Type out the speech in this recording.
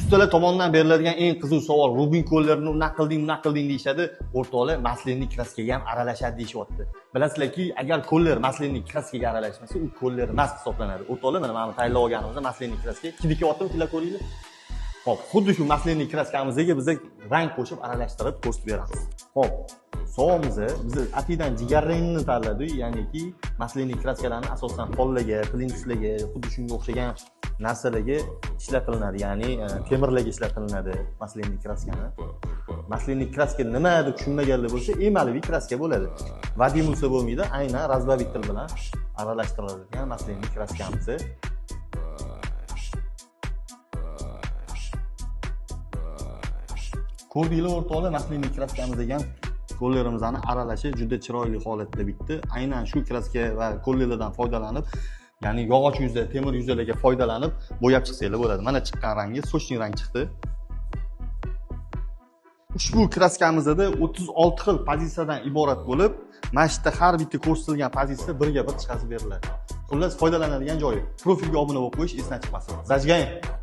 ustalar tomonidan beriladigan eng qiziq savol: Rubin ko'llerini unaqa qilding deyishadi. O'rtoqlar, maslinniy kraskaga ham aralashadi deyishyapti. Bilasizlarki, agar ko'ller maslinniy kraskaga aralashmasa, u ko'ller emas hisoblanadi. O'rtoqlar, mana tayyorlab olganimizda maslinniy kraska kidikyaptimi, sizlar ko'ringlar. Xo'p, xuddi shu maslinniy kraskamizga biz rang qo'shib aralashtirib ko'rsatib beramiz. Xo'p, sovimizni biz atidan jigar rangini tanladik, ya'niki maslinniy kraskalarni asosan pollarga, plintuslarga, xuddi shunga o'xshagan narsalarga ishlatiladi, ya'ni temirlarga ishlatiladi maslinniy kraskani. Maslinniy kraska nima deb tushunmaganlar bo'lsa, emaliviy kraska bo'ladi. Vadim bo'lsa bo'lmaydi, aynan razbavitel bilan aralashtiriladigan maslinniy kraskamiz. Ko'rdinglar o'rtoqlar, maslinniy kraskamizga ham kollerimizni aralashi juda chiroyli holatda bitdi. Aynan shu kraska va kollerlardan foydalanib, ya'ni yog'och yuzda, temir yuzlarga foydalanib bo'yab chiqsanglar bo'ladi. Mana chiqqan rangi sochni rang chiqdi. Ushbu kraskamizda 36 xil pozitsiyadan iborat bo'lib, mana shu yerda har bitta ko'rsatilgan pozitsiya birga bir chiqazib beriladi. Xullas, foydalanadigan joyi. Profilga obuna bo'lib qo'yish esdan chiqmasin. Zajgayin.